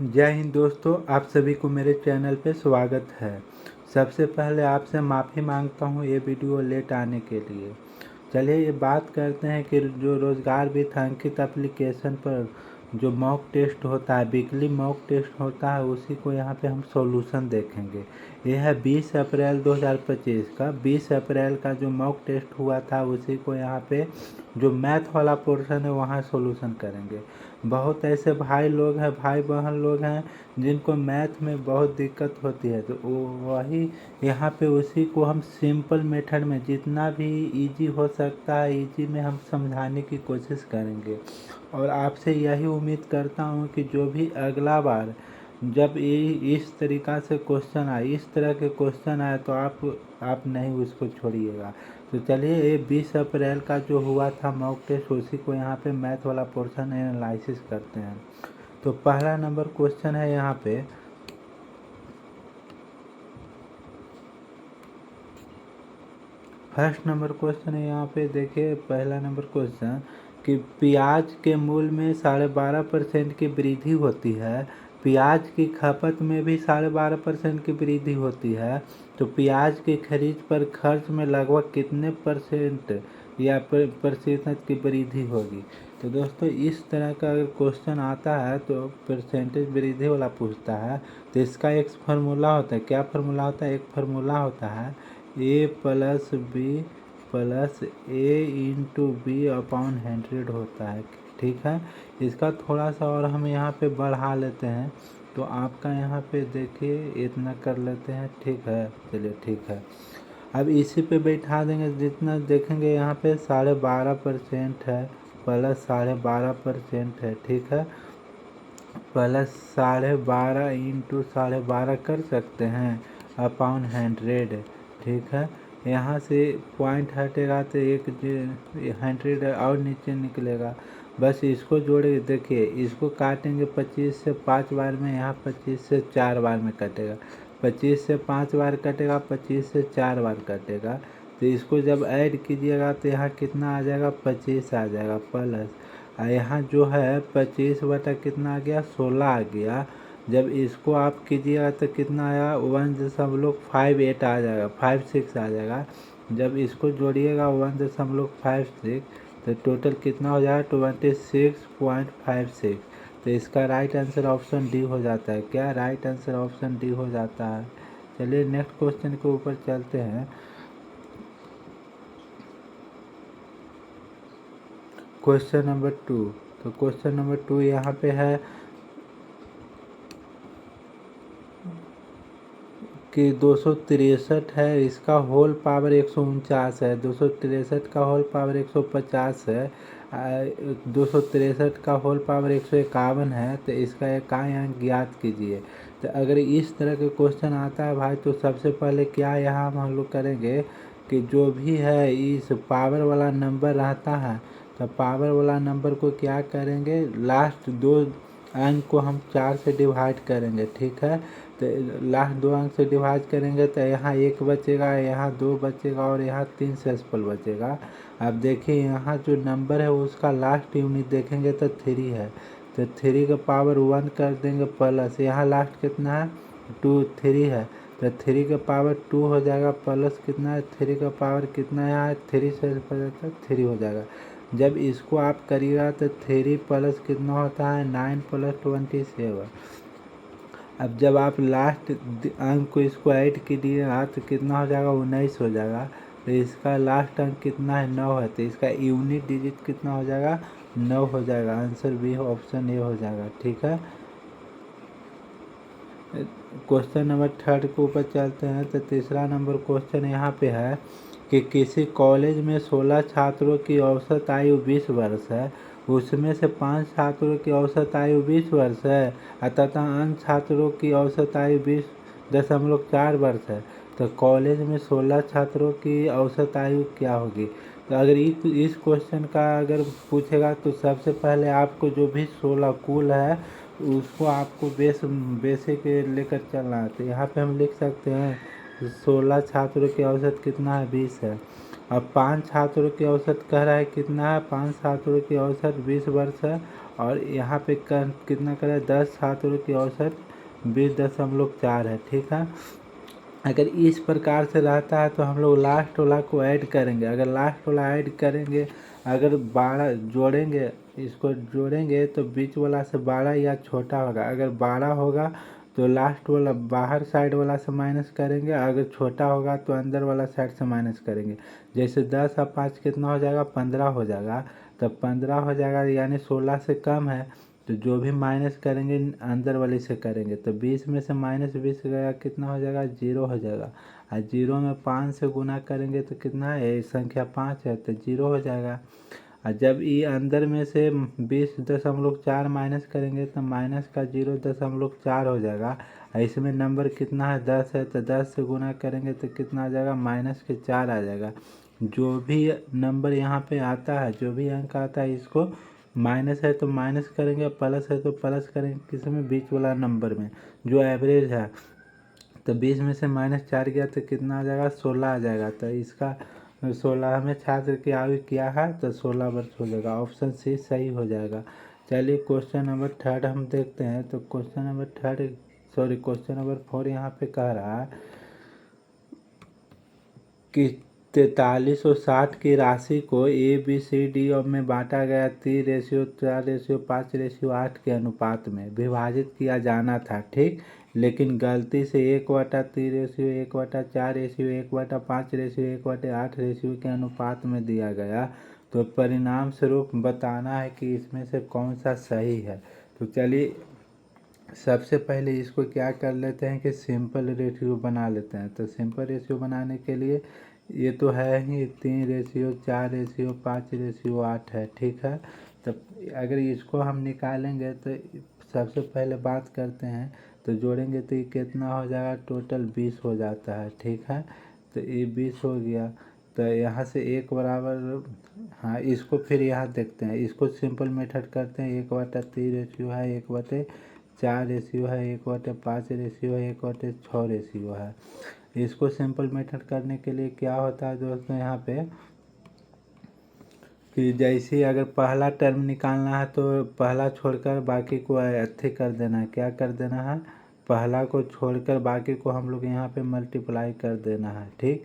जय हिंद दोस्तों, आप सभी को मेरे चैनल पे स्वागत है। सबसे पहले आपसे माफ़ी मांगता हूँ ये वीडियो लेट आने के लिए। चलिए ये बात करते हैं कि जो रोज़गार विथ अंकित एप्लीकेशन पर जो मॉक टेस्ट होता है, वीकली मॉक टेस्ट होता है, उसी को यहाँ पे हम सॉल्यूशन देखेंगे। यह है 20 अप्रैल 2025 का। 20 अप्रैल का जो मॉक टेस्ट हुआ था उसी को यहाँ पे जो मैथ वाला पोर्शन है वहाँ सॉल्यूशन करेंगे। बहुत ऐसे भाई लोग हैं, भाई बहन लोग हैं जिनको मैथ में बहुत दिक्कत होती है, तो वही यहाँ पे उसी को हम सिंपल मेथड में जितना भी इजी हो सकता है इजी में हम समझाने की कोशिश करेंगे। और आपसे यही उम्मीद करता हूँ कि जो भी अगला बार जब ये इस तरीक़ा से क्वेश्चन आए, इस तरह के क्वेश्चन आए, तो आप नहीं उसको छोड़िएगा। तो चलिए ये 20 अप्रैल का जो हुआ था मॉक टेस्ट उसी को यहाँ पे मैथ वाला पोर्शन एनालिसिस करते हैं। तो पहला नंबर क्वेश्चन है यहाँ पे, फर्स्ट नंबर क्वेश्चन है यहाँ पे। देखिए पहला नंबर क्वेश्चन कि प्याज के मूल्य में 12.5% की वृद्धि होती है, प्याज की खपत में भी 12.5% की वृद्धि होती है, तो प्याज की खरीद पर खर्च में लगभग कितने परसेंट या प्रतिशत की वृद्धि होगी। तो दोस्तों इस तरह का अगर क्वेश्चन आता है तो परसेंटेज वृद्धि वाला पूछता है, तो इसका एक फार्मूला होता है। क्या फार्मूला होता है? एक फार्मूला होता है ए प्लस बी प्लस ए इंटू बी अपॉन 100 होता है। ठीक है, इसका थोड़ा सा और हम यहाँ पे बढ़ा लेते हैं, तो आपका यहाँ पे देखिए इतना कर लेते हैं। ठीक है, चलिए ठीक है। अब इसी पे बैठा देंगे, जितना देखेंगे यहाँ पे 12.5% है, प्लस 12.5% है। ठीक है, प्लस 12.5 इंटू 12.5 कर सकते हैं अपॉन 100। ठीक है, यहाँ से पॉइंट हटेगा तो 100 और नीचे निकलेगा। बस इसको जोड़े, देखिए इसको काटेंगे 25 से 5 बार में, यहाँ 25 से 4 बार में कटेगा, 25 से 5 बार कटेगा, 25 से 4 बार कटेगा। तो इसको जब ऐड कीजिएगा तो यहाँ कितना आ जाएगा? 25 आ जाएगा। प्लस यहाँ जो है 25 बटा कितना आ गया? 16 आ गया। जब इसको आप कीजिएगा तो कितना आएगा? 1.58 आ जाएगा, 56 आ जाएगा। जब इसको जोड़िएगा 1.56 तो टोटल कितना हो जाएगा? 26.56। तो इसका राइट आंसर ऑप्शन डी हो जाता है। क्या राइट आंसर ऑप्शन डी हो जाता है? चलिए नेक्स्ट क्वेश्चन के ऊपर चलते हैं। Question number 2। तो क्वेश्चन नंबर 2 यहाँ पे है कि 263 है, इसका होल पावर 149 है, 263 का होल पावर 150 है, 263 का होल पावर 151 है, तो इसका इकाई अंक ज्ञात कीजिए। तो अगर इस तरह के क्वेश्चन आता है भाई, तो सबसे पहले क्या यहाँ हम लोग करेंगे कि जो भी है इस पावर वाला नंबर रहता है, तो पावर वाला नंबर को क्या करेंगे, लास्ट दो अंक को हम 4 से डिवाइड करेंगे। ठीक है, तो लास्ट दो अंक से डिवाइड करेंगे तो यहाँ 1 बचेगा, यहाँ 2 बचेगा और यहाँ 3 सेंसिबल बचेगा। अब देखिए यहाँ जो नंबर है उसका लास्ट यूनिट देखेंगे तो 3 है, तो 3 का पावर 1 कर देंगे, प्लस यहाँ लास्ट कितना है? 2, 3 है, तो 3 का पावर 2 हो जाएगा, प्लस कितना है? 3 का पावर कितना है? यहाँ 3 से 3 हो जाएगा। जब इसको आप करिएगा तो 3 प्लस कितना होता है? 9 प्लस 27। अब जब आप लास्ट अंक को इसको ऐड कीजिएगा तो कितना हो जाएगा? 19 हो जाएगा। तो इसका लास्ट अंक कितना है? 9 है, तो इसका यूनिट डिजिट कितना हो जाएगा? 9 हो जाएगा। आंसर बी ऑप्शन ए हो जाएगा। ठीक है, क्वेश्चन नंबर 3 के ऊपर चलते हैं। तो तीसरा नंबर क्वेश्चन यहाँ पे है कि किसी कॉलेज में 16 छात्रों की औसत आयु 20 वर्ष है, उसमें से 5 छात्रों की औसत आयु 20 वर्ष है तथा अन्य छात्रों की औसत आयु 20.4 वर्ष है। तो कॉलेज में 16 छात्रों की औसत आयु क्या होगी? तो अगर इस क्वेश्चन का अगर पूछेगा तो सबसे पहले आपको जो भी 16 कुल है उसको आपको बेसिक लेकर चलना है। तो यहाँ पे हम लिख सकते हैं 16 छात्रों की औसत कितना है? 20 है। अब 5 छात्रों की औसत कह रहा है कितना है? 5 छात्रों की औसत 20 वर्ष है और यहाँ पे कितना करें 10 छात्रों की औसत 20.4 है। ठीक है, अगर इस प्रकार से रहता है तो हम लोग लास्ट वाला को ऐड करेंगे। अगर लास्ट वाला ऐड करेंगे, अगर 12 जोड़ेंगे, इसको जोड़ेंगे तो बीच वाला से 12 या छोटा होगा। अगर 12 होगा तो लास्ट वाला बाहर साइड वाला से माइनस करेंगे, अगर छोटा होगा तो अंदर वाला साइड से माइनस करेंगे। जैसे 10 और 5 कितना हो जाएगा, 15 हो जाएगा। तब 15 हो जाएगा यानी 16 से कम है, तो जो भी माइनस करेंगे अंदर वाले से करेंगे। तो 20 में से -20 गया, कितना हो जाएगा, 0 हो जाएगा। और 0 में 5 से गुना करेंगे तो कितना है, संख्या 5 है तो 0 हो जाएगा। और जब ये अंदर में से 20.4 माइनस करेंगे तो माइनस का 0.4 हो जाएगा। और इसमें नंबर कितना है, 10 है, तो 10 से गुना करेंगे तो कितना आ जाएगा, -4 आ जाएगा। जो भी नंबर यहाँ पे आता है, जो भी अंक आता है, इसको माइनस है तो माइनस करेंगे, प्लस है तो प्लस करेंगे, किसमें, बीच वाला नंबर में जो एवरेज है। तो 20 में से -4 गया तो कितना आ जाएगा, 16 आ जाएगा। तो इसका 16 में छात्र की आयु क्या है, तो 16 वर्ष हो जाएगा। ऑप्शन सी सही हो जाएगा। चलिए क्वेश्चन नंबर 3 हम देखते हैं। तो क्वेश्चन नंबर 4 यहाँ पे कह रहा है कि 43 और 60 की राशि को ABCD में बांटा गया 3:4:5:8 के अनुपात में विभाजित किया जाना था। ठीक, लेकिन गलती से 1/3:1/4:1/5:1 के अनुपात में दिया गया। तो परिणाम स्वरूप बताना है कि इसमें से कौन सा सही है। तो चलिए सबसे पहले इसको क्या कर लेते हैं कि सिंपल रेशियो बना लेते हैं। तो सिंपल रेशियो बनाने के लिए ये तो है ही 3:4:5:8 है। ठीक है, तो अगर इसको हम निकालेंगे तो सबसे पहले बात करते हैं, तो जोड़ेंगे तो ये कितना हो जाएगा, टोटल 20 हो जाता है। ठीक है, तो ये 20 हो गया। तो यहाँ से 1 बराबर, हाँ इसको फिर यहाँ देखते हैं, इसको सिंपल मेथड करते हैं। 1/3 रेशियो है, 1/4 रेशियो है, 1/5 रेशियो है, 1/6 रेशियो है। इसको सिंपल मेथड करने के लिए क्या होता है दोस्तों, यहाँ पे कि जैसे अगर पहला टर्म निकालना है तो पहला छोड़कर बाकी को अथी कर देना है। क्या कर देना है, पहला को छोड़कर बाकी को हम लोग यहाँ पे मल्टीप्लाई कर देना है। ठीक,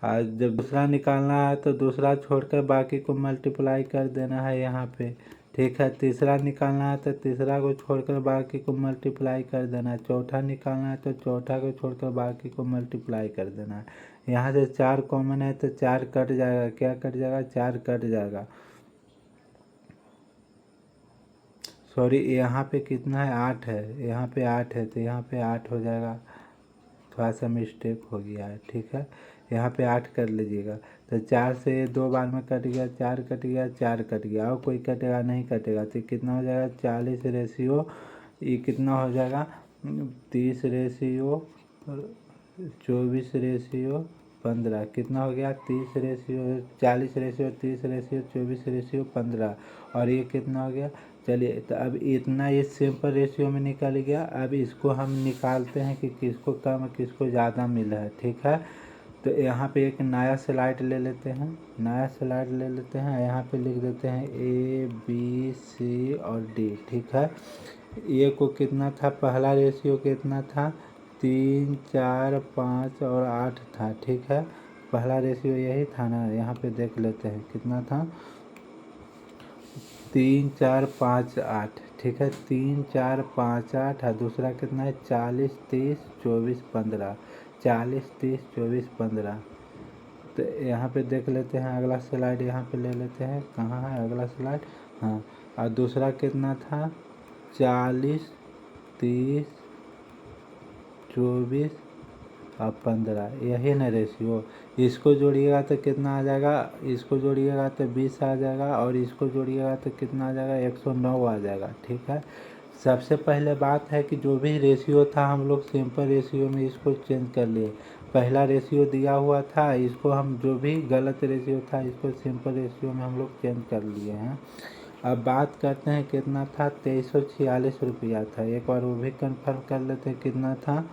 और जब दूसरा निकालना है तो दूसरा छोड़कर बाकी को मल्टीप्लाई कर देना है यहाँ पे। ठीक है, तीसरा निकालना है तो तीसरा को छोड़कर बाकी को मल्टीप्लाई कर देना है। चौथा निकालना है तो चौथा को छोड़कर बाकी को मल्टीप्लाई कर देना है। यहाँ से 4 कॉमन है तो 4 कट जाएगा। क्या कट जाएगा, 4 कट जाएगा। सॉरी, यहाँ पे कितना है, 8 है, यहाँ पे 8 है तो यहाँ पे 8 हो जाएगा। थोड़ा सा मिस्टेक हो गया है। ठीक है, यहाँ पे 8 कर लीजिएगा। तो 4 से 2 बार में कट गया, 4 कट गया, 4 कट गया, और कोई कटेगा नहीं, कटेगा तो कितना हो जाएगा, 40 रेशियो, ये कितना हो जाएगा, 30 रेशियो 24 रेशियो 15, कितना हो गया, 30 रेशियो 40 रेशियो 30 रेशियो 24 रेशियो 15, और ये कितना हो गया। चलिए, तो अब इतना ये सिंपल रेशियो में निकल गया। अब इसको हम निकालते हैं कि किसको कम किसको ज़्यादा मिला है। ठीक है, तो यहाँ पे एक नया स्लाइड ले लेते हैं, यहाँ पे लिख देते हैं ABC और D। ठीक है, ए को कितना था, पहला रेशियो कितना था, 3, 4, 5 और 8 था। ठीक है, पहला रेशियो यही था ना, यहाँ पे देख लेते हैं कितना था, 3, 4, 5, 8। ठीक है, 3, 4, 5, 8 है। दूसरा कितना है, 40, 30, 24, 15, 40, 30, 24, 15। तो यहाँ पे देख लेते हैं, अगला स्लाइड यहाँ पे ले लेते हैं, कहाँ है अगला स्लाइड, हाँ। और दूसरा कितना था, 40, 30, 24 और 15, यही ना रेशियो। इसको जोड़िएगा तो कितना आ जाएगा, इसको जोड़िएगा तो 20 आ जाएगा, और इसको जोड़िएगा तो कितना आ जाएगा, 109 आ जाएगा। ठीक है, सबसे पहले बात है कि जो भी रेशियो था हम लोग सिंपल रेशियो में इसको चेंज कर लिए। पहला रेशियो दिया हुआ था, इसको हम जो भी गलत रेशियो था इसको सिंपल रेशियो में हम लोग चेंज कर लिए हैं। अब बात करते हैं कितना था, 2346 रुपया था। एक बार वो भी कंफर्म कर लेते हैं, कितना था,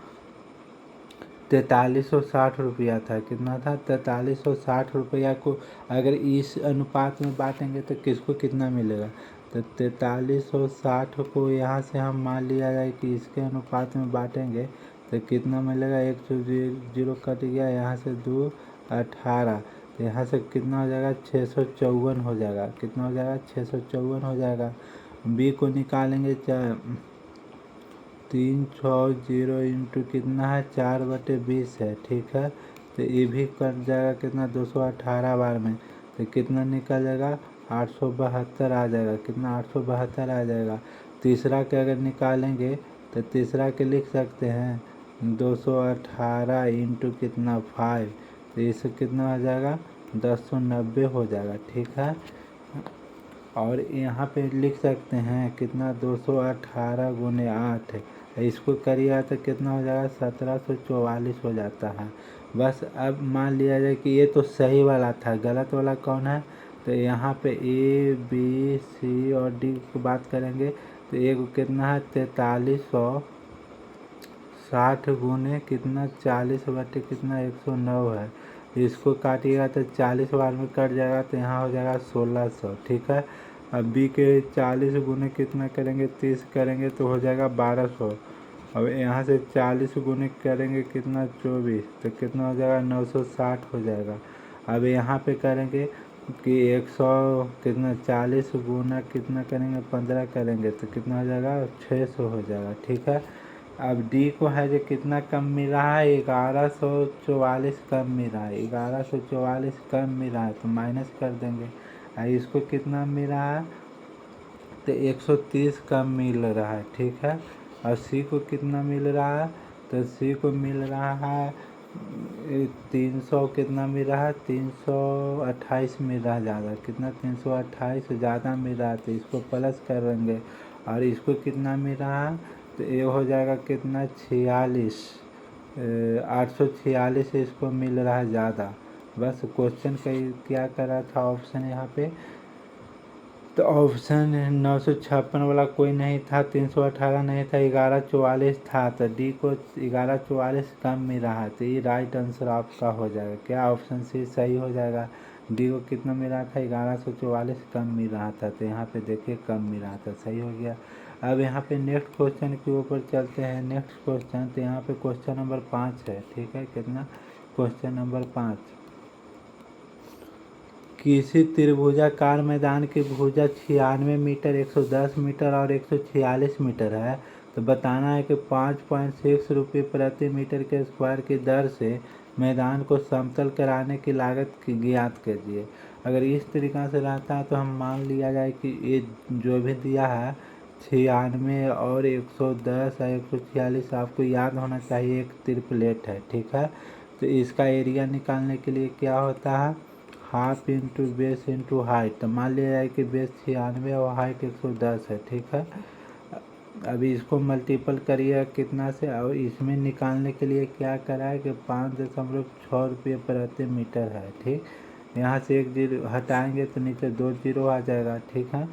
4360 रुपया था। कितना था, 4360 रुपया को अगर इस अनुपात में बांटेंगे तो किसको कितना मिलेगा, तो 4360 को यहाँ से हम मान लिया जाए कि इसके अनुपात में बांटेंगे तो कितना मिलेगा, 1 कट गया, यहाँ से 2 18, तो यहाँ से कितना हो जाएगा, 654 हो जाएगा। कितना हो जाएगा, 654 हो जाएगा। बी को निकालेंगे 360 इंटू कितना है, 4/20 है, ठीक है। तो ये भी कट जाएगा कितना, 218 बार में, तो कितना निकल जाएगा, 872 आ जाएगा। कितना, 872 आ जाएगा। तीसरा के अगर निकालेंगे तो तीसरा के लिख सकते हैं 218 इंटू कितना 5, तो इससे कितना हो जाएगा, 1090 हो जाएगा, ठीक है। और यहाँ पे लिख सकते हैं कितना, 218 गुने 8, इसको करिएगा तो कितना हो जाएगा, 1744 हो जाता है। बस अब मान लिया जाए कि ये तो सही वाला था, गलत वाला कौन है, तो यहाँ पे ए बी सी और डी की बात करेंगे तो एक कितना है, 4360 गुने कितना 40/, कितना 109 है। इसको काटिएगा तो 40 बार में कट जाएगा, तो यहाँ हो जाएगा 1600, ठीक है। अब बी के 40 गुने कितना करेंगे, 30 करेंगे तो हो जाएगा 1200। अब यहाँ से 40 गुने करेंगे कितना 24, तो कितना हो जाएगा, 960 हो जाएगा। अब यहाँ पे करेंगे कि 100 कितना 40 गुना कितना करेंगे, 15 करेंगे तो कितना हो जाएगा, 600 हो जाएगा, ठीक है। अब डी को है जो कितना कम मिल रहा है, 1144 कम मिल रहा है, 1144 कम मिल रहा है तो माइनस कर देंगे। इसको कितना मिल रहा है, तो 130 कम मिल रहा है, ठीक है। और सी को कितना मिल रहा है, तो सी को मिल रहा है 300, कितना मिल रहा है, 328 मिल रहा है ज़्यादा। कितना, 328 ज़्यादा मिल रहा है, तो इसको प्लस कर देंगे। और इसको कितना मिल रहा है, तो ये हो जाएगा कितना, 46, 846 इसको मिल रहा है ज़्यादा। बस क्वेश्चन का क्या कर रहा था ऑप्शन यहाँ पे, तो ऑप्शन 956 वाला कोई नहीं था, 318 नहीं था, 1144 था, तो डी को 1144 कम मिल रहा है, तो ये राइट आंसर आपका हो जाएगा। क्या, ऑप्शन सी सही हो जाएगा। डी को कितना मिल रहा था, 1144 कम मिल रहा था, तो यहाँ पे देखिए कम मिल रहा था, सही हो गया। अब यहाँ पे नेक्स्ट क्वेश्चन के ऊपर चलते हैं। नेक्स्ट क्वेश्चन, तो यहाँ पे क्वेश्चन नंबर 5 है, ठीक है। कितना, क्वेश्चन नंबर 5, किसी त्रिभुजाकार मैदान की भुजा 96 मीटर, 110 मीटर और 146 मीटर है, तो बताना है कि 5.6 रुपये प्रति मीटर के स्क्वायर की दर से मैदान को समतल कराने की लागत की ज्ञात कीजिए। अगर इस तरीक़ा से रहता है तो हम मान लिया जाए कि ये जो भी दिया है 96 और 110 और 146 आपको याद होना चाहिए, एक त्रिप्लेट है, ठीक है। तो इसका एरिया निकालने के लिए क्या होता है, half into base into height. तो मान लिया जाए कि बेस 96 और हाइट 110 है, ठीक है। अभी इसको मल्टीपल करिए कितना से, और इसमें निकालने के लिए क्या करा है कि 5.6 रुपये प्रति मीटर है, ठीक। यहाँ से एक जीरो हटाएंगे तो नीचे 2 जीरो आ जाएगा, ठीक है।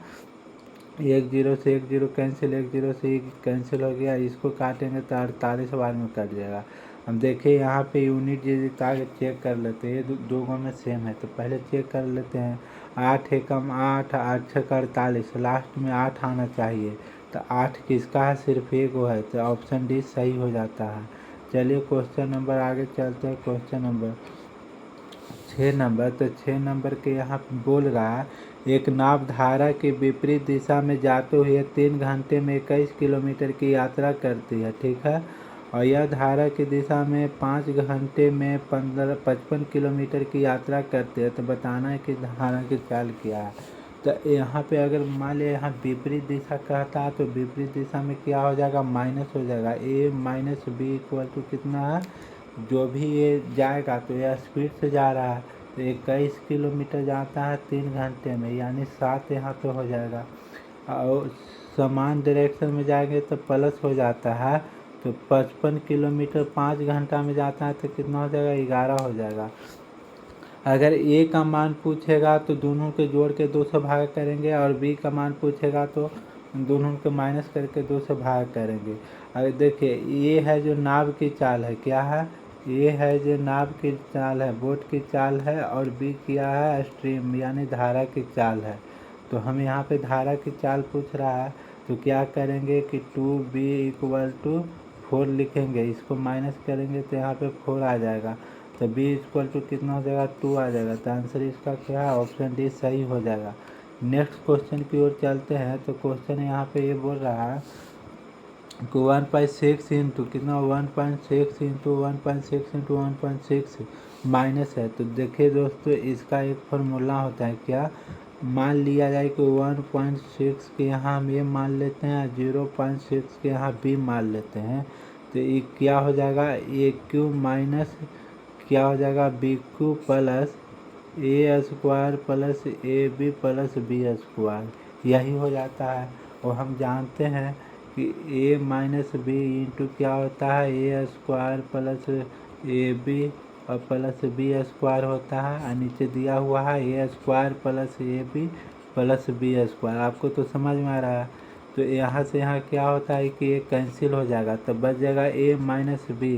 एक जीरो से एक जीरो कैंसिल, एक जीरो से एक कैंसिल हो गया। इसको काटेंगे तो 48 बार में कट जाएगा। हम देखिए यहाँ पे यूनिट जितना चेक कर लेते हैं, दो में सेम है, तो पहले चेक कर लेते हैं। 8 एकम 8, 8 छः 48, लास्ट में 8 आना चाहिए, तो 8 किसका है, सिर्फ एक वो है, तो ऑप्शन डी सही हो जाता है। चलिए क्वेश्चन नंबर आगे चलते हैं। क्वेश्चन नंबर 6 नंबर, तो 6 नंबर के यहाँ बोल रहा है, एक नाव धारा के विपरीत दिशा में जाते हुए 3 घंटे में 21 किलोमीटर की यात्रा करती है, ठीक है। और यह धारा की दिशा में 5 घंटे में 55 किलोमीटर की यात्रा करती है, तो बताना है कि धारा की चाल क्या है। तो यहाँ पे अगर मान लिया यहाँ विपरीत दिशा कहता है, तो विपरीत दिशा में क्या हो जाएगा, माइनस हो जाएगा। ए माइनस बी इक्वल टू कितना है, जो भी ये जाएगा तो यह स्पीड से जा रहा है, तो 21 किलोमीटर जाता है 3 घंटे में, यानी 7 यहाँ पे हो जाएगा। और समान डायरेक्शन में जाएंगे तो प्लस हो जाता है, तो 55 किलोमीटर 5 घंटा में जाता है, तो कितना हो जाएगा, 11 हो जाएगा। अगर ए का मान पूछेगा तो दोनों के जोड़ के 2 से भाग करेंगे, और बी का मान पूछेगा तो दोनों के माइनस करके 2 से भाग करेंगे। अगर देखिए ये है जो नाव की चाल है, क्या है, ये है जो नाव की चाल है, बोट की चाल है, और बी क्या है, स्ट्रीम यानी धारा की चाल है। तो हम यहाँ पे धारा की चाल पूछ रहा है, तो क्या करेंगे कि 2b = 4 लिखेंगे, इसको माइनस करेंगे तो यहाँ पे 4 आ जाएगा, तो b = कितना हो जाएगा, 2 आ जाएगा। तो आंसर इसका क्या है, ऑप्शन डी सही हो जाएगा। नेक्स्ट क्वेश्चन की ओर चलते हैं। तो क्वेश्चन यहाँ पे ये बोल रहा है कि 1.6 इंटू कितना, 1.6 इंटू 1.6 इंटू 1.6 माइनस है। तो देखिए दोस्तों, इसका एक फार्मूला होता है, क्या मान लिया जाए कि 1.6 के यहाँ हम ये मान लेते हैं, 0.6 के यहाँ b मान लेते हैं। तो ये क्या हो जाएगा, ए क्यू माइनस क्या हो जाएगा, B cube plus A square plus A B plus B square, यही हो जाता है। और हम जानते हैं कि a माइनस बी इंटू क्या होता है, A square plus A B और प्लस बी स्क्वायर होता है, और नीचे दिया हुआ है A square plus A B plus B square. आपको तो समझ में आ रहा है। तो यहाँ से यहाँ क्या होता है कि ये कैंसिल हो जाएगा, तो बच जाएगा a माइनस बी।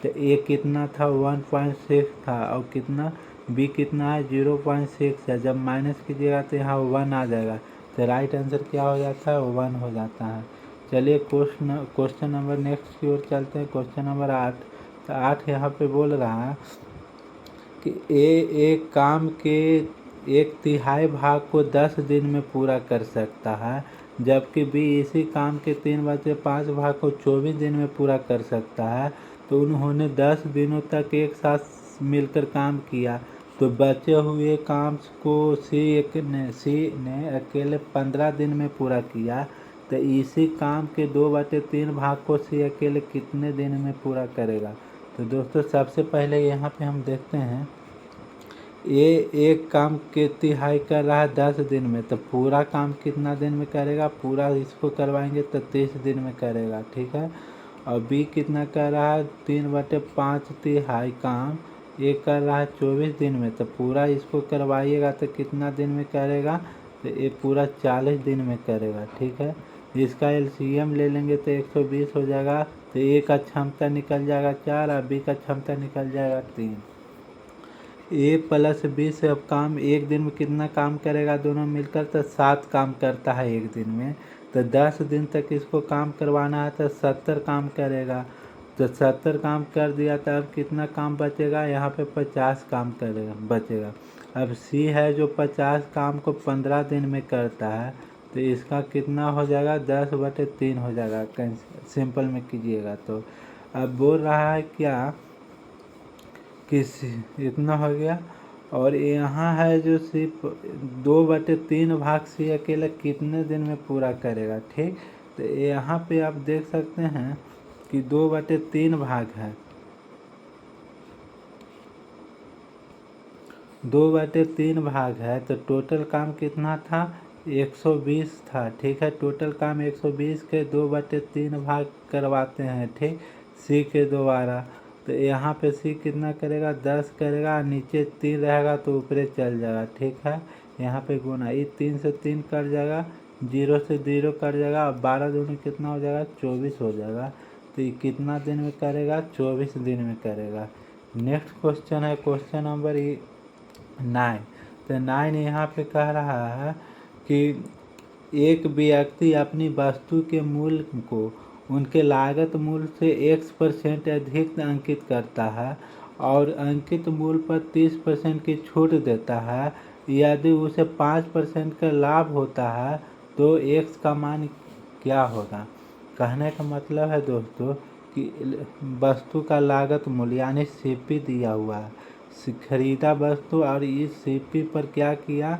तो a कितना था, 1.6 था, और कितना b कितना है, 0.6 है। जब माइनस कीजिएगा तो यहाँ 1 आ जाएगा, तो राइट आंसर क्या हो जाता है, 1 हो जाता है। चलिए क्वेश्चन नंबर नेक्स्ट की ओर चलते हैं। Question number 8। तो 8 यहाँ पे बोल रहा है कि एक काम के 1/3 भाग को 10 दिन में पूरा कर सकता है, जबकि बी इसी काम के 3/5 भाग को 24 दिन में पूरा कर सकता है। तो उन्होंने 10 दिनों तक एक साथ मिलकर काम किया, तो बचे हुए काम को सी ने अकेले 15 दिन में पूरा किया। तो इसी काम के 2/3 भाग को सी अकेले कितने दिन में पूरा करेगा। तो दोस्तों सबसे पहले यहाँ पे हम देखते हैं, ये एक काम के तिहाई कर रहा है 10 दिन में, तो पूरा काम कितना दिन में करेगा, पूरा इसको करवाएंगे तो 30 दिन में करेगा, ठीक है। और बी कितना कर रहा है, 3/5 तिहाई काम ये कर रहा है 24 दिन में, तो पूरा इसको करवाइएगा तो कितना दिन में करेगा, तो ये पूरा 40 दिन में करेगा, ठीक है। इसका एलसीएम ले लेंगे तो 120 हो जाएगा। तो ए का क्षमता निकल जाएगा 4 और बी का क्षमता निकल जाएगा 3। ए प्लस बी से अब काम एक दिन में कितना काम करेगा दोनों मिलकर, तो 7 काम करता है एक दिन में। तो 10 दिन तक इसको काम करवाना है तो 70 काम करेगा। तो 70 काम कर दिया तो अब कितना काम बचेगा, यहाँ पे 50 काम करेगा बचेगा। अब सी है जो 50 काम को 15 दिन में करता है, तो इसका कितना हो जाएगा, 10/3 हो जाएगा। सिंपल में कीजिएगा तो अब बोल रहा है क्या कि इतना हो गया। और यहाँ है जो सिर्फ 2/3 भाग सी अकेला कितने दिन में पूरा करेगा, ठीक। तो यहाँ पे आप देख सकते हैं कि 2/3 भाग है, 2/3 भाग है, तो टोटल काम कितना था, 120 था, ठीक है। टोटल काम 120 के 2/3 भाग करवाते हैं, ठीक, सी के द्वारा। तो यहाँ पे सी कितना करेगा, 10 करेगा, नीचे 3 रहेगा तो ऊपरे चल जाएगा, ठीक है। यहाँ पे गुना, ये 3 से 3 कट जाएगा, 0 से 0 कट जाएगा, 12 दूनी कितना हो जाएगा, 24 हो जाएगा। तो ये कितना दिन में करेगा, 24 दिन में करेगा। नेक्स्ट क्वेश्चन है क्वेश्चन नंबर 9। तो 9 यहाँ पे कह रहा है कि एक व्यक्ति अपनी वस्तु के मूल्य को उनके लागत मूल्य से x% अधिक अंकित करता है और अंकित मूल्य पर 30% की छूट देता है। यदि उसे 5% का लाभ होता है तो x का मान क्या होगा। कहने का मतलब है दोस्तों कि वस्तु का लागत मूल्य यानी सीपी दिया हुआ है, खरीदा वस्तु, और इस सीपी पर क्या किया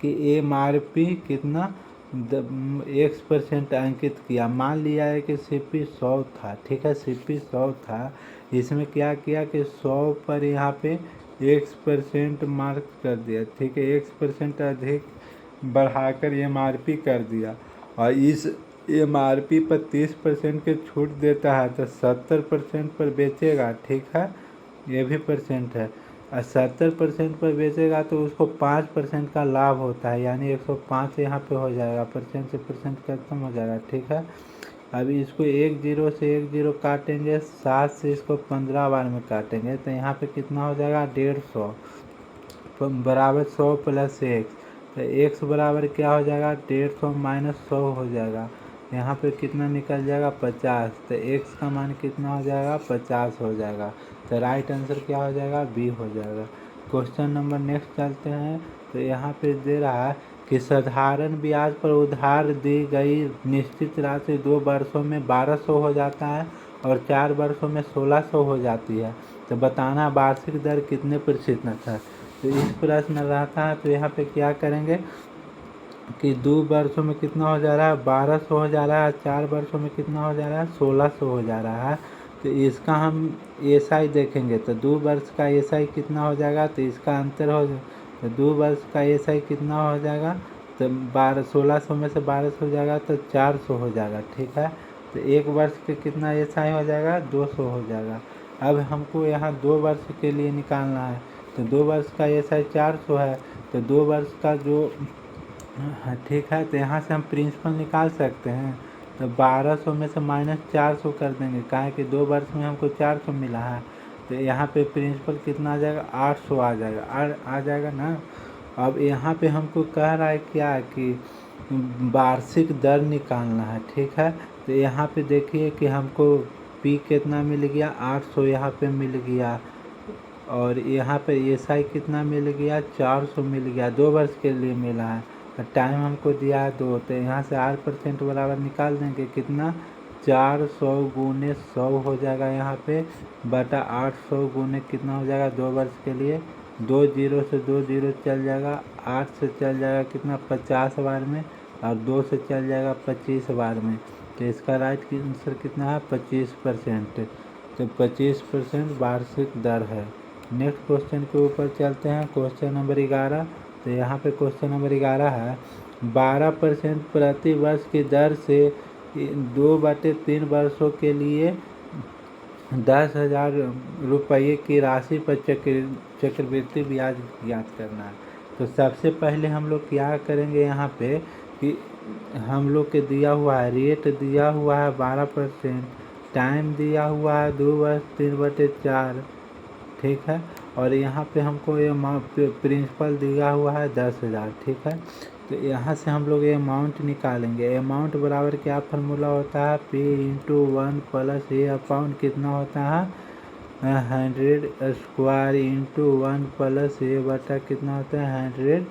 कि एमआरपी कितना x% अंकित किया। मान लिया है कि सीपी 100 था, ठीक है, सीपी 100 था, इसमें क्या किया कि 100 पर यहाँ पे x% मार्क कर दिया, ठीक है, x% अधिक बढ़ाकर एमआरपी कर दिया, और इस एमआरपी पर 30% की छूट देता है तो 70% पर बेचेगा, ठीक है, ये भी परसेंट है। और 70% पर बेचेगा तो उसको 5% का लाभ होता है, यानी 105 यहाँ पे हो जाएगा, परसेंट से परसेंट खत्म हो जाएगा, ठीक है। अभी इसको 1 0 से 1 0 काटेंगे, 7 से इसको 15 बार में काटेंगे तो यहाँ पे कितना हो जाएगा, 150 बराबर 100 + 1। तो x बराबर क्या हो जाएगा 150 माइनस 100 हो जाएगा। यहाँ पे कितना निकल जाएगा 50। तो x का मान कितना हो जाएगा 50 हो जाएगा। तो राइट आंसर क्या हो जाएगा बी हो जाएगा। क्वेश्चन नंबर नेक्स्ट चलते हैं। तो यहाँ पे दे रहा है कि साधारण ब्याज पर उधार दी गई निश्चित राशि 2 वर्षों में 1200 हो जाता है और 4 वर्षों में 1600 हो जाती है। तो बताना वार्षिक दर कितने प्रतिशत है। तो इस प्रश्न रहता है। तो यहाँ पे क्या करेंगे कि 2 वर्षों में कितना हो जा रहा है 1200 हो जा रहा है, 4 वर्षों में कितना हो जा रहा है 1600 हो जा रहा है। तो इसका हम एसआई देखेंगे। तो 2 वर्ष का एसआई कितना हो जाएगा, तो इसका अंतर हो तो 2 वर्ष का एसआई कितना हो जाएगा, तो 1600 में से 1200 हो जाएगा तो 400 हो जाएगा। ठीक है। तो 1 वर्ष के कितना एसआई हो जाएगा 200 हो जाएगा। अब हमको यहाँ 2 वर्ष के लिए निकालना है। तो 2 वर्ष का एसआई 400 है। तो 2 वर्ष का जो ठीक है। तो यहाँ से हम प्रिंसिपल निकाल सकते हैं। तो 1200 में से माइनस 400 कर देंगे, काहे कि 2 वर्ष में हमको 400 मिला है। तो यहाँ पे प्रिंसिपल कितना आ जाएगा 800 आ जाएगा, आ जाएगा ना। अब यहाँ पे हमको कह रहा है क्या कि वार्षिक दर निकालना है। ठीक है। तो यहाँ पे देखिए कि हमको पी कितना मिल गया 800 यहाँ पे मिल गया, और यहाँ पे एसआई कितना मिल गया 400 मिल गया, 2 वर्ष के लिए मिला है। टाइम हमको दिया है 2। तो यहाँ से 8% बराबर निकाल देंगे कितना 400 गुने 100 हो जाएगा यहाँ पे, बटा 800 गुने कितना हो जाएगा 2 वर्ष के लिए। 2 जीरो से 2 जीरो चल जाएगा, 8 से चल जाएगा कितना 50 बार में, और 2 से चल जाएगा 25 बार में। तो इसका राइट आंसर कितना है 25%। तो 25% वार्षिक दर है। नेक्स्ट क्वेश्चन के ऊपर चलते हैं। Question number 11। तो यहाँ पे क्वेश्चन नंबर 11 है 12% प्रति वर्ष की दर से 2/3 वर्षों के लिए 10,000 रुपये की राशि पर चक्रवृद्धि ब्याज ज्ञात करना है। तो सबसे पहले हम लोग क्या करेंगे यहाँ पे कि हम लोग के दिया हुआ है रेट दिया हुआ है 12%, टाइम दिया हुआ है 2 वर्ष 3/4। ठीक है। और यहाँ पे हमको ये प्रिंसिपल दिया हुआ है 10,000। ठीक है। तो यहाँ से हम लोग ये अमाउंट निकालेंगे। अमाउंट बराबर क्या फार्मूला होता है P इंटू 1 प्लस ये अमाउंट कितना होता है 100 स्क्वायर इंटू 1 प्लस ये बटा कितना होता है 100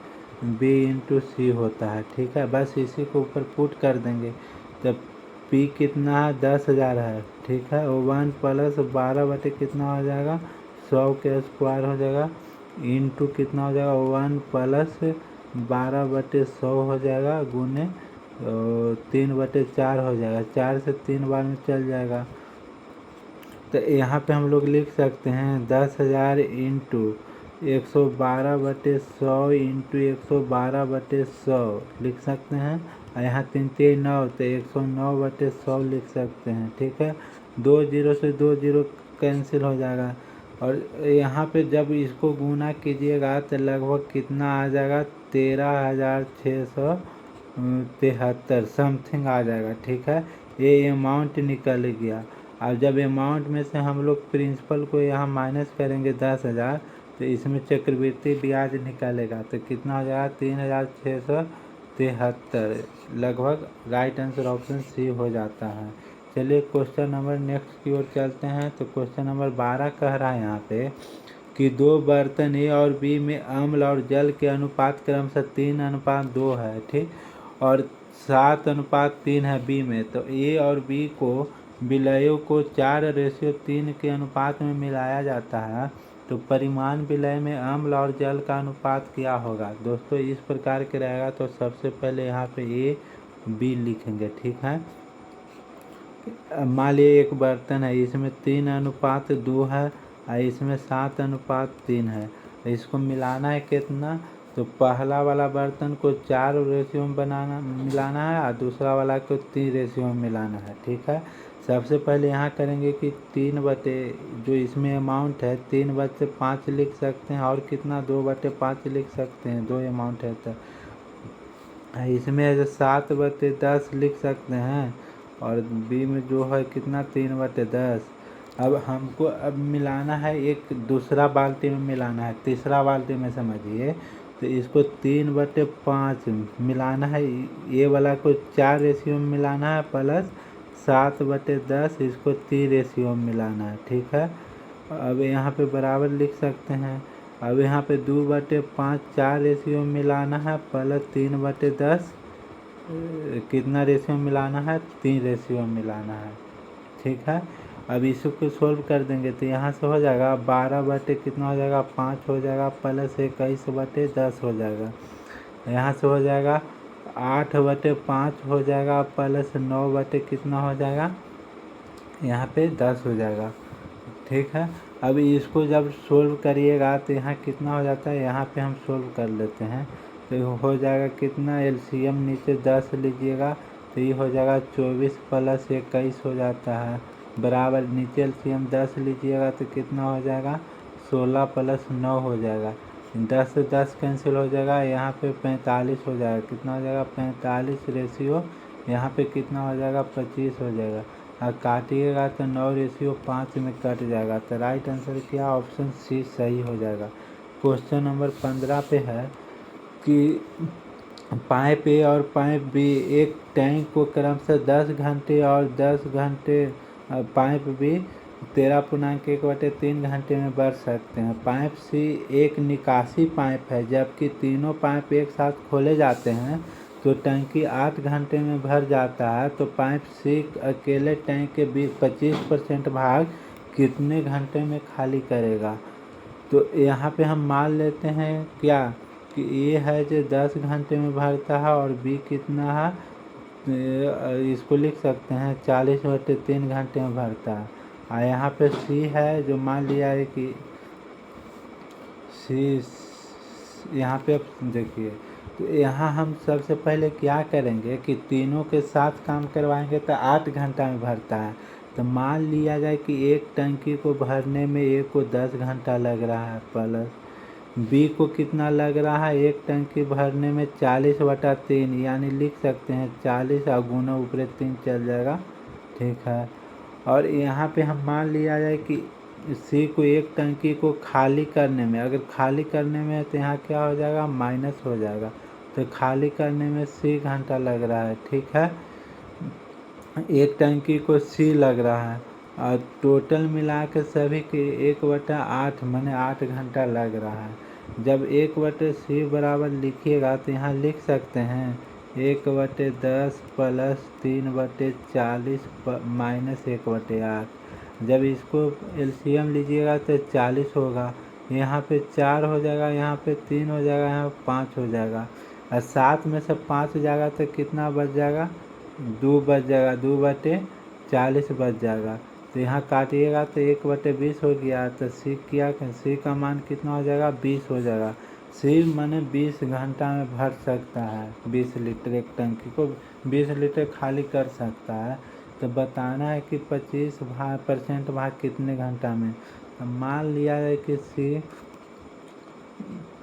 B इंटू सी होता है। ठीक है। बस इसी को ऊपर पुट कर देंगे। तब P कितना है 10,000 है। ठीक है। और 1 प्लस 12 बटे कितना हो जाएगा 100 के स्क्वायर हो जाएगा, इंटू कितना हो जाएगा 1 प्लस 12/100 हो जाएगा, गुने 3/4 हो जाएगा। 4 से 3 बार में चल जाएगा। तो यहाँ पे हम लोग लिख सकते हैं 10,000 इंटू 112/100 इंटू 112/100 लिख सकते हैं। और यहाँ 3 3 9, तो 109/100 लिख सकते हैं। ठीक है। 2 जीरो से 2 जीरो कैंसिल हो जाएगा। और यहाँ पे जब इसको गुना कीजिएगा तो लगभग कितना आ जाएगा 13,673 समथिंग आ जाएगा। ठीक है। ये अमाउंट निकल गया। अब जब अमाउंट में से हम लोग प्रिंसिपल को यहाँ माइनस करेंगे 10,000, तो इसमें चक्रवृद्धि ब्याज निकलेगा। तो कितना हो जाएगा 3,673 लगभग। राइट आंसर ऑप्शन सी हो जाता है। चलिए क्वेश्चन नंबर नेक्स्ट की ओर चलते हैं। तो क्वेश्चन नंबर 12 कह रहा है यहाँ पे कि 2 बर्तन ए और बी में अम्ल और जल के अनुपात क्रमशः 3:2 है। ठीक। और 7:3 है बी में। तो ए और बी को विलयों को 4:3 के अनुपात में मिलाया जाता है। तो परिमाण विलय में अम्ल और जल का अनुपात क्या होगा। दोस्तों इस प्रकार के रहेगा। तो सबसे पहले यहाँ पे ए बी लिखेंगे। ठीक है। मान लीजिए एक बर्तन है, इसमें 3:2 है और इसमें 7:3 है। इसको मिलाना है कितना, तो पहला वाला बर्तन को 4 रेशियो में मिलाना है और दूसरा वाला को 3 रेशियो में मिलाना है। ठीक है। सबसे पहले यहाँ करेंगे कि 3 जो इसमें अमाउंट है 3/5 लिख सकते हैं, और कितना 2/5 लिख सकते हैं, 2 अमाउंट है। तो इसमें 7/10 लिख सकते हैं, और बी में जो है कितना 3/10। अब हमको अब मिलाना है एक दूसरा बाल्टी में मिलाना है, तीसरा बाल्टी में समझिए। तो इसको 3/5 मिलाना है, ये वाला को 4 रेशियो में मिलाना है, प्लस 7/10 इसको 3 रेशियो में मिलाना है। ठीक है, अब यहाँ पे बराबर लिख सकते हैं। अब यहाँ पे 2/5 4 रेशियो में मिलाना है, प्लस 3/10 कितना रेशियो में मिलाना है, 3 रेशियो में मिलाना है। ठीक है, अब इसको सोल्व कर देंगे तो यहाँ से हो जाएगा 12 कितना हो जाएगा 5 हो जाएगा, प्लस 21/10 हो जाएगा। यहाँ से हो जाएगा 8/5 हो जाएगा, प्लस 9 कितना हो जाएगा, यहाँ पे 10 हो जाएगा। ठीक है, अब इसको जब सोल्व करिएगा तो यहाँ कितना हो जाता है, यहाँ पे हम सोल्व कर लेते हैं तो हो जाएगा कितना, एलसीएम नीचे 10 लीजिएगा तो ये हो जाएगा 24 प्लस 21 हो जाता है, बराबर नीचे एलसीएम 10 लीजिएगा तो कितना हो जाएगा 16 प्लस 9 हो जाएगा, 10 से 10 कैंसिल हो जाएगा, यहाँ पे 45 हो जाएगा, कितना हो जाएगा 45 रेशियो, यहाँ पे कितना हो जाएगा 25 हो जाएगा। और काटिएगा तो 9/5 में कट जाएगा। तो राइट आंसर क्या, ऑप्शन सी सही हो जाएगा। क्वेश्चन नंबर 15 पे है कि पाइप ए और पाइप बी एक टैंक को क्रमशः 10 घंटे और 10 घंटे, पाइप बी 13.1/3 घंटे में भर सकते हैं। पाइप सी एक निकासी पाइप है, जबकि तीनों पाइप एक साथ खोले जाते हैं तो टंकी 8 घंटे में भर जाता है। तो पाइप सी अकेले टैंक के 25% भाग कितने घंटे में खाली करेगा। तो यहाँ पे हम मान लेते हैं क्या कि ए है जो 10 घंटे में भरता है और बी कितना है, इसको लिख सकते हैं 40/3 घंटे में भरता है। और यहाँ पे सी है जो मान लिया है कि सी, यहाँ पे देखिए, तो यहाँ हम सबसे पहले क्या करेंगे कि तीनों के साथ काम करवाएंगे तो 8 घंटा में भरता है। तो मान लिया जाए कि एक टंकी को भरने में ए को 10 घंटा लग रहा है, प्लस बी को कितना लग रहा है, एक टंकी भरने में 40/3, यानी लिख सकते हैं 40 और गुना ऊपर 3 चल जाएगा। ठीक है, और यहाँ पे हम मान लिया जाए कि सी को एक टंकी को खाली करने में, अगर खाली करने में है तो यहाँ क्या हो जाएगा माइनस हो जाएगा, तो खाली करने में सी घंटा लग रहा है। ठीक है, एक टंकी को सी लग रहा है और टोटल मिला के सभी के 1/8 माने 8 घंटा लग रहा है। जब 1/सी बराबर लिखिएगा तो यहाँ लिख सकते हैं 1/10 प्लस 3/40 माइनस 1/8। जब इसको एलसीएम लीजिएगा तो 40 होगा, यहाँ पे 4 हो जाएगा, यहाँ पे 3 हो जाएगा, यहाँ 5 हो जाएगा, और 7 में से 5 जाएगा तो कितना बच जाएगा, 2 बच जाएगा, 2/40 बच जाएगा। तो यहाँ काटिएगा तो 1/20 हो गया। तो सी क्या, सी का मान कितना हो जाएगा 20 हो जाएगा। सी माने 20 घंटा में भर सकता है, 20 लीटर एक टंकी को 20 लीटर खाली कर सकता है। तो बताना है कि 25% भाग कितने घंटा में। तो मान लिया है कि सी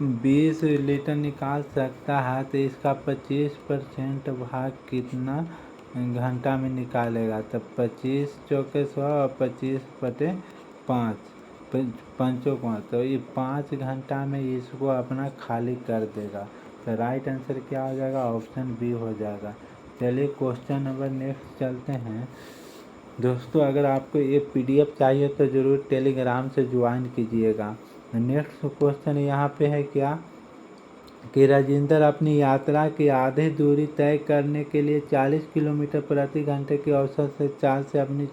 20 लीटर निकाल सकता है, तो इसका 25% भाग कितना घंटा में निकालेगा। तो 25 चौके 100 और 25/5 पंचों को, तो ये 5 घंटा में इसको अपना खाली कर देगा। तो राइट आंसर क्या हो जाएगा, ऑप्शन बी हो जाएगा। चलिए क्वेश्चन नंबर नेक्स्ट चलते हैं। दोस्तों अगर आपको ये पीडीएफ चाहिए तो ज़रूर टेलीग्राम से ज्वाइन कीजिएगा। नेक्स्ट क्वेश्चन यहाँ पे है क्या कि राजेंद्र अपनी यात्रा की आधी दूरी तय करने के लिए 40 किलोमीटर प्रति घंटे की औसत से चाल से अपनी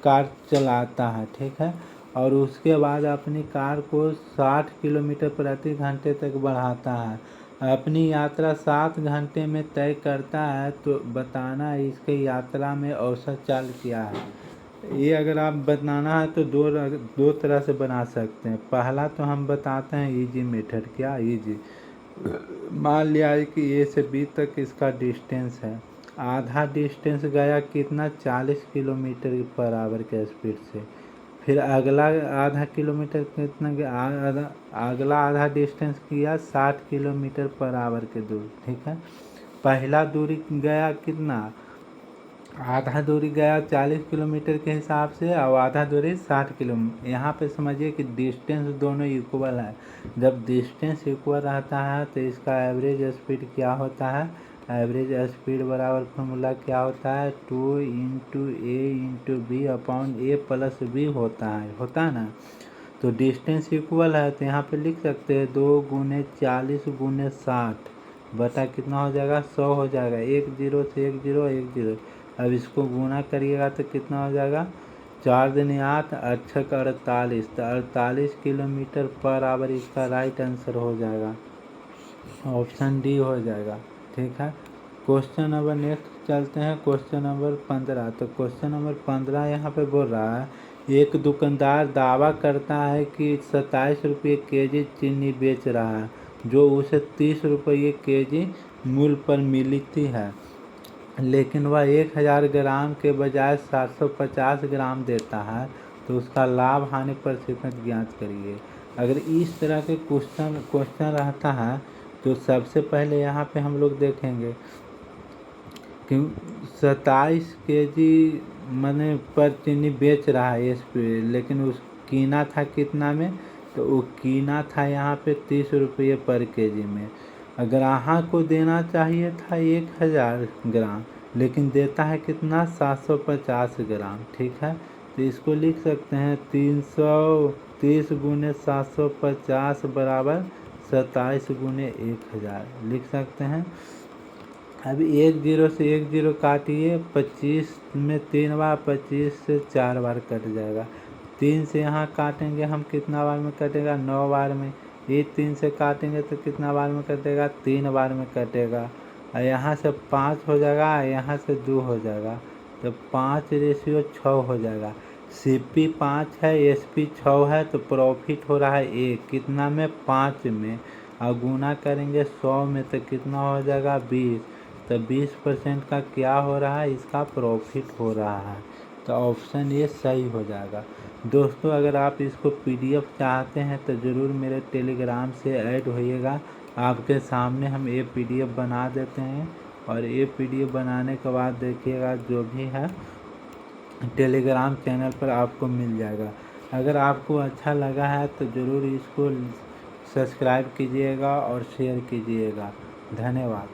कार चलाता है। ठीक है, और उसके बाद अपनी कार को 60 किलोमीटर प्रति घंटे तक बढ़ाता है। अपनी यात्रा 7 घंटे में तय करता है, तो बताना इसके यात्रा में औसत चाल क्या है। ये अगर आप बताना है तो दो तरह से बना सकते हैं। पहला तो हम बताते हैं इजी मेथड, क्या इजी, मान लिया है कि ए से बी तक इसका डिस्टेंस है, आधा डिस्टेंस गया कितना 40 किलोमीटर पर आवर के स्पीड से, फिर अगला आधा किलोमीटर कितना गया, अगला आधा डिस्टेंस किया 60 किलोमीटर पर आवर के दूर। ठीक है, पहला दूरी गया कितना आधा दूरी गया 40 किलोमीटर के हिसाब से और आधा दूरी 60 किलोमीटर। यहाँ पे समझिए कि डिस्टेंस दोनों इक्वल है। जब डिस्टेंस इक्वल रहता है तो इसका एवरेज स्पीड क्या होता है, एवरेज स्पीड बराबर फॉर्मूला क्या होता है, 2 × A × B/A+B होता है ना। तो डिस्टेंस इक्वल है तो यहाँ पे लिख सकते हैं 2 × 40 × 60 बटा कितना हो जाएगा, 100 हो जाएगा। 1 0 से 1 0 1 0। अब इसको गुना करिएगा तो कितना हो जाएगा, 4 दूनी 8 8 छक 48, तो 48 किलोमीटर पर आवर इसका राइट आंसर हो जाएगा, ऑप्शन डी हो जाएगा। ठीक है। क्वेश्चन नंबर नेक्स्ट चलते हैं, क्वेश्चन नंबर 15। तो क्वेश्चन नंबर 15 यहाँ पे बोल रहा है, एक दुकानदार दावा करता है कि 27 रुपये केजी चीनी बेच रहा है, जो उसे 30 रुपये केजी मूल्य पर मिलती है, लेकिन वह 1000 ग्राम के बजाय 750 ग्राम देता है, तो उसका लाभ हानि प्रतिशत ज्ञात करिए। अगर इस तरह के क्वेश्चन रहता है तो सबसे पहले यहाँ पे हम लोग देखेंगे कि 27 केजी मैंने पर चीनी बेच रहा है लेकिन उस कीना था कितना में, तो वो कीना था यहाँ पे 30 रुपये पर केजी में। ग्राहक को देना चाहिए था 1000 ग्राम, लेकिन देता है कितना, 750 ग्राम। ठीक है। तो इसको लिख सकते हैं 330 × 750 बराबर 27 × 1000 लिख सकते हैं। अब 1 0 से 1 0 काटिए, 25 में 3 बार, 25 से 4 बार कट जाएगा। 3 से यहाँ काटेंगे हम, कितना बार में कटेगा, 9 बार में। ये 3 से काटेंगे तो कितना बार में कटेगा, 3 बार में कटेगा। और यहाँ से 5 हो जाएगा, यहाँ से 2 हो जाएगा, तो 5:6 हो जाएगा। CP 5 है, SP 6 है, तो प्रॉफिट हो रहा है 1, कितना में, 5 में। और गुना करेंगे 100 में तो कितना हो जाएगा, 20। तो 20% का क्या हो रहा है, इसका प्रॉफिट हो रहा है। तो ऑप्शन ये सही हो जाएगा। दोस्तों अगर आप इसको PDF चाहते हैं तो ज़रूर मेरे टेलीग्राम से ऐड होइएगा। आपके सामने हम ये PDF बना देते हैं, और ये PDF बनाने के बाद देखिएगा जो भी है टेलीग्राम चैनल पर आपको मिल जाएगा। अगर आपको अच्छा लगा है तो ज़रूर इसको सब्सक्राइब कीजिएगा और शेयर कीजिएगा। धन्यवाद।